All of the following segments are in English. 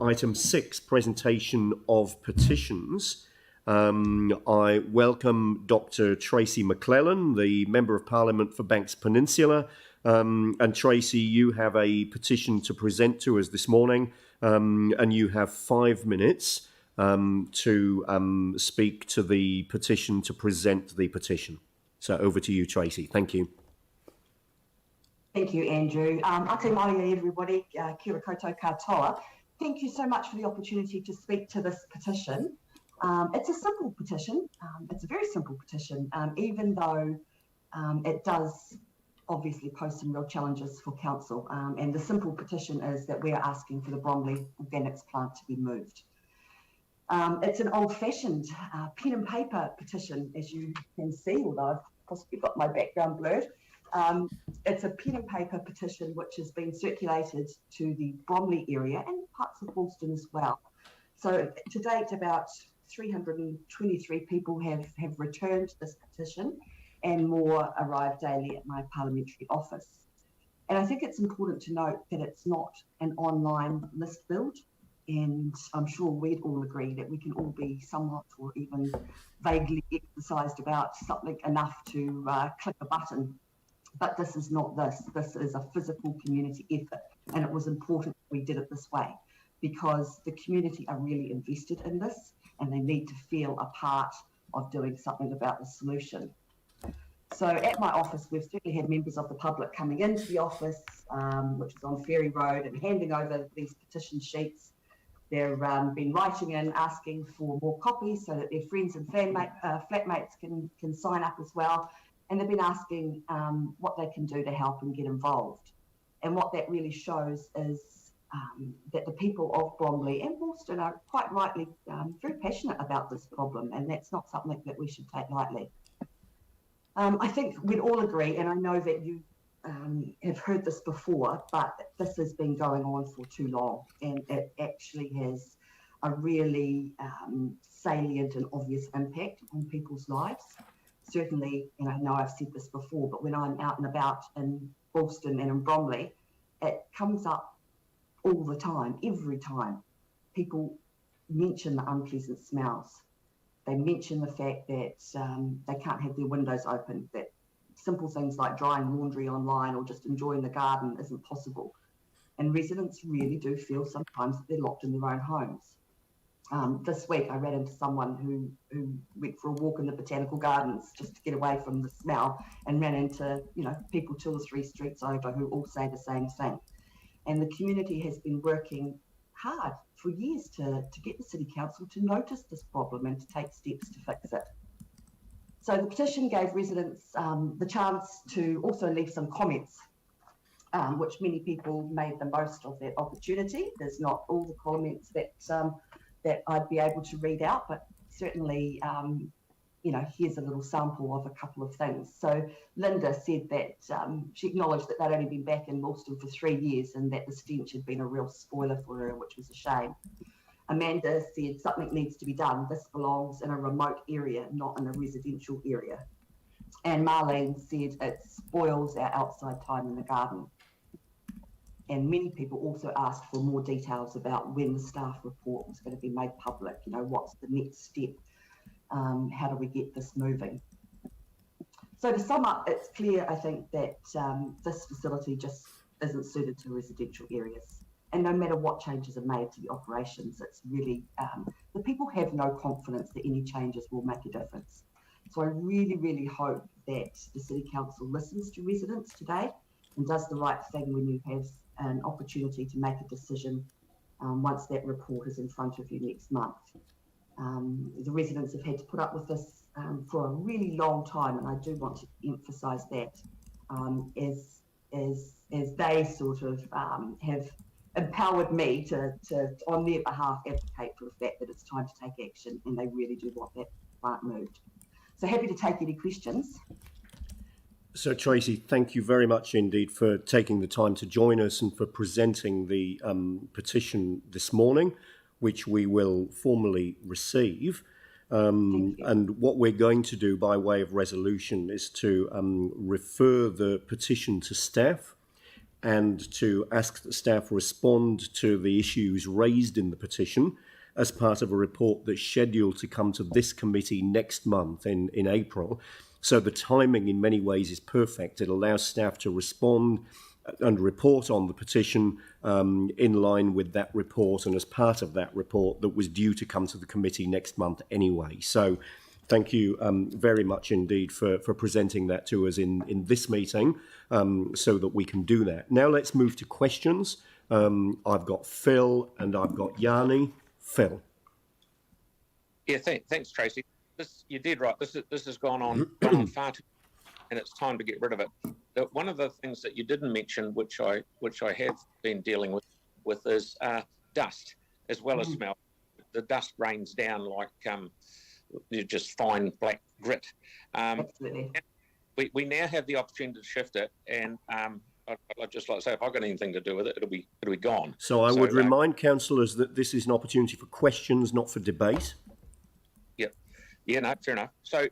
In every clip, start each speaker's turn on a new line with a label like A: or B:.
A: Item 6, presentation of petitions. I welcome Dr. Tracy McClellan, the Member of Parliament for Banks Peninsula. And Tracy, you have a petition to present to us this morning, and you have 5 minutes to speak to the petition, to present the petition. So over to you, Tracy. Thank you.
B: Thank you, Andrew. Ate mai everybody, kia ora koutou katoa. Thank you so much for the opportunity to speak to this petition. It's a simple petition. It's a very simple petition, even though it does obviously pose some real challenges for council. And the simple petition is that we are asking for the Bromley Organics plant to be moved. It's an old-fashioned pen and paper petition, as you can see, although I've possibly got my background blurred. It's a pen and paper petition which has been circulated to the Bromley area and parts of Woolston as well. So to date, about 323 people have returned this petition, and more arrive daily at my parliamentary office. And I think it's important to note that it's not an online list build, and I'm sure we'd all agree that we can all be somewhat or even vaguely exercised about something enough to click a button. But this is not this. This is a physical community effort, and it was important that we did it this way because the community are really invested in this and they need to feel a part of doing something about the solution. So at my office, we've certainly had members of the public coming into the office, which is on Ferry Road, and handing over these petition sheets. They've been writing in, asking for more copies so that their friends and flatmates can sign up as well. And they've been asking what they can do to help and get involved. And what that really shows is that the people of Bromley and Woolston are quite rightly very passionate about this problem, and that's not something that we should take lightly. I think we'd all agree, and I know that you have heard this before, but this has been going on for too long, and it actually has a really salient and obvious impact on people's lives. Certainly, and I know I've said this before, but when I'm out and about in Woolston and in Bromley, it comes up all the time, every time. People mention the unpleasant smells. They mention the fact that they can't have their windows open, that simple things like drying laundry online or just enjoying the garden isn't possible. And residents really do feel sometimes that they're locked in their own homes. This week I ran into someone who went for a walk in the botanical gardens just to get away from the smell, and ran into people 2 or 3 streets over who all say the same thing. And the community has been working hard for years to get the City Council to notice this problem and to take steps to fix it. So the petition gave residents the chance to also leave some comments, which many people made the most of that opportunity. There's not all the comments that I'd be able to read out, but certainly, here's a little sample of a couple of things. So Linda said that she acknowledged that they'd only been back in Woolston for 3 years and that the stench had been a real spoiler for her, which was a shame. Amanda said something needs to be done. This belongs in a remote area, not in a residential area. And Marlene said it spoils our outside time in the garden. And many people also asked for more details about when the staff report was going to be made public. What's the next step? How do we get this moving? So to sum up, it's clear, I think, that this facility just isn't suited to residential areas. And no matter what changes are made to the operations, it's really, the people have no confidence that any changes will make a difference. So I really, really hope that the City Council listens to residents today and does the right thing when you have an opportunity to make a decision once that report is in front of you next month. The residents have had to put up with this for a really long time, and I do want to emphasise that as they sort of have empowered me to on their behalf advocate for the fact that it's time to take action, and they really do want that plant moved. So happy to take any questions.
A: So Tracy, thank you very much indeed for taking the time to join us and for presenting the petition this morning, which we will formally receive. And what we're going to do by way of resolution is to refer the petition to staff and to ask that staff respond to the issues raised in the petition as part of a report that's scheduled to come to this committee next month in April. So the timing in many ways is perfect. It allows staff to respond and report on the petition in line with that report and as part of that report that was due to come to the committee next month anyway. So thank you very much indeed for presenting that to us in this meeting so that we can do that. Now let's move to questions. I've got Phil and I've got Yanni. Phil.
C: Yeah, thanks, Tracy. You did right. This has gone on far too, and it's time to get rid of it. One of the things that you didn't mention, which I have been dealing with is dust as well as smell. The dust rains down like you just fine black grit.
B: Absolutely.
C: We now have the opportunity to shift it, and I'd just like to say, if I've got anything to do with it, it'll be gone.
A: So I would remind councillors that this is an opportunity for questions, not for debate.
C: Yeah, no, fair enough. So,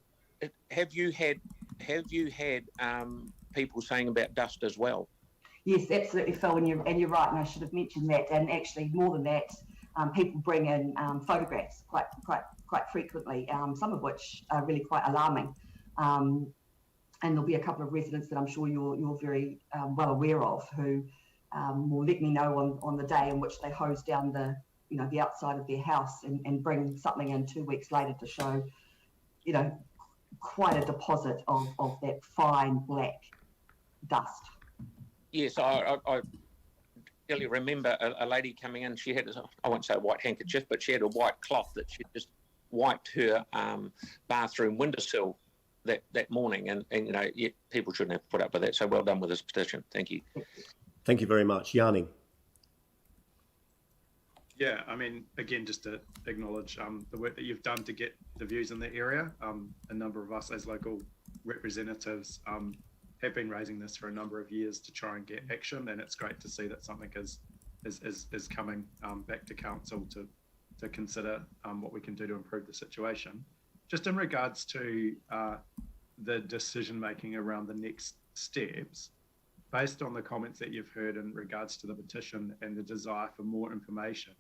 C: have you had people saying about dust as well?
B: Yes, absolutely, Phil, and you're right, and I should have mentioned that. And actually, more than that, people bring in photographs quite frequently, some of which are really quite alarming. And there'll be a couple of residents that I'm sure you're very well aware of who will let me know on the day in which they hose down the outside of their house and bring something in 2 weeks later to show, quite a deposit of that fine black dust.
C: Yes, I really remember a lady coming in. She had, I won't say a white handkerchief, but she had a white cloth that she just wiped her bathroom windowsill that morning. And people shouldn't have put up with that. So well done with this petition. Thank you.
A: Thank you very much. Yanni.
D: Yeah, I mean, again, just to acknowledge the work that you've done to get the views in the area. A number of us as local representatives have been raising this for a number of years to try and get action, and it's great to see that something is coming back to council to consider what we can do to improve the situation. Just in regards to the decision making around the next steps, based on the comments that you've heard in regards to the petition and the desire for more information,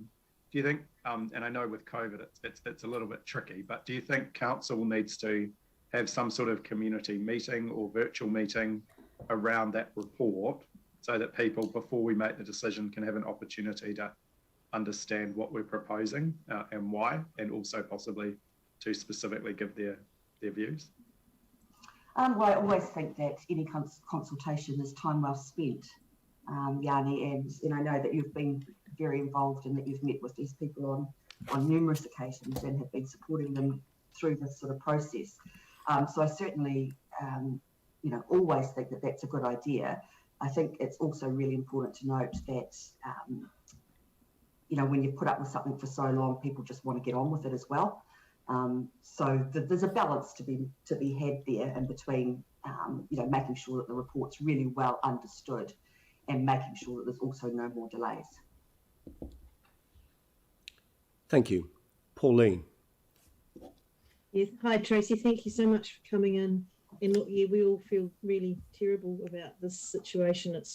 D: do you think, and I know with COVID it's a little bit tricky, but do you think council needs to have some sort of community meeting or virtual meeting around that report so that people, before we make the decision, can have an opportunity to understand what we're proposing and why, and also possibly to specifically give their views?
B: Well, I always think that any consultation is time well spent, Yanni, and I know that you've been very involved and that you've met with these people on numerous occasions and have been supporting them through this sort of process. So I certainly, always think that that's a good idea. I think it's also really important to note that, when you put up with something for so long, people just want to get on with it as well. So there's a balance to be had there in between, making sure that the report's really well understood and making sure that there's also no more delays.
A: Thank you. Pauline.
E: Yes. Hi, Tracy. Thank you so much for coming in. And look, yeah, we all feel really terrible about this situation. It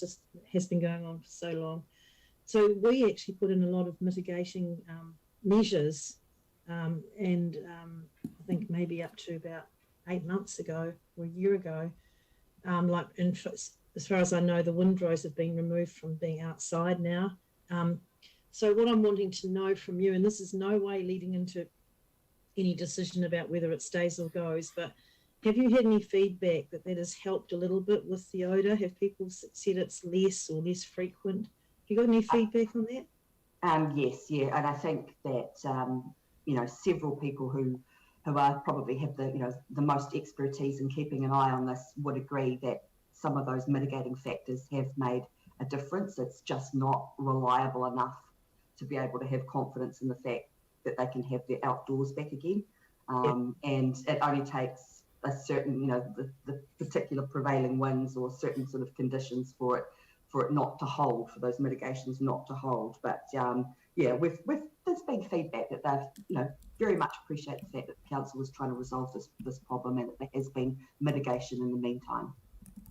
E: has been going on for so long. So we actually put in a lot of mitigating measures, and I think maybe up to about 8 months ago or a year ago, as far as I know, the windrows have been removed from being outside now. So what I'm wanting to know from you, and this is no way leading into any decision about whether it stays or goes, but have you had any feedback that has helped a little bit with the odour? Have people said it's less or less frequent? Have you got any feedback on that?
B: Yes, yeah, and I think that several people who are probably have the most expertise in keeping an eye on this would agree that some of those mitigating factors have made a difference. It's just not reliable enough to be able to have confidence in the fact that they can have their outdoors back again. And it only takes a certain, the particular prevailing winds or certain sort of conditions for it not to hold, for those mitigations not to hold. But there's been feedback that they've, very much appreciate the fact that the council is trying to resolve this problem and that there has been mitigation in the meantime.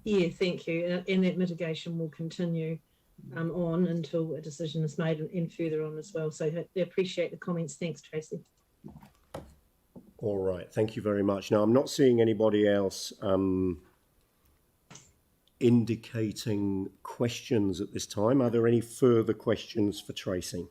E: Yeah, thank you. And that mitigation will continue on until a decision is made and further on as well. So I appreciate the comments. Thanks, Tracy.
A: All right, thank you very much. Now, I'm not seeing anybody else indicating questions at this time. Are there any further questions for Tracy?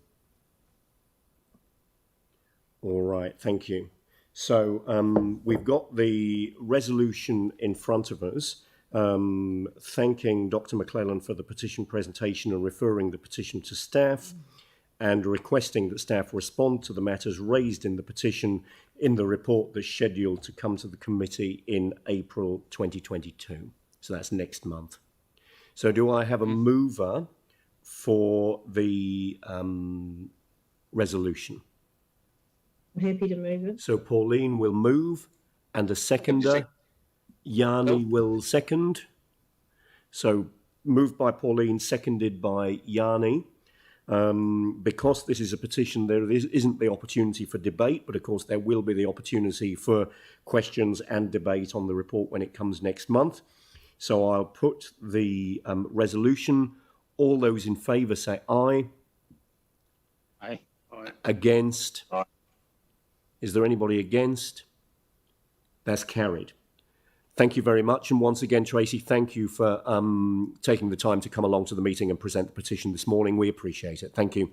A: All right, thank you. So we've got the resolution in front of us, thanking Dr. McClellan for the petition presentation and referring the petition to staff, and requesting that staff respond to the matters raised in the petition in the report that's scheduled to come to the committee in April 2022. So that's next month. So do I have a mover for the resolution?
E: I'm happy to move it.
A: So Pauline will move, and a seconder, Yanni will second. So moved by Pauline, seconded by Yanni. Because this is a petition, there isn't the opportunity for debate, but of course there will be the opportunity for questions and debate on the report when it comes next month. So I'll put the resolution. All those in favour say aye.
C: Aye.
D: Aye.
A: Against?
C: Aye.
A: Is there anybody against? That's carried. Thank you very much. And once again, Tracy, thank you for taking the time to come along to the meeting and present the petition this morning. We appreciate it. Thank you.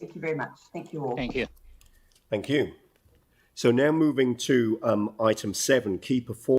B: Thank you very much. Thank you all.
C: Thank you.
A: Thank you. So now moving to item 7, key performance.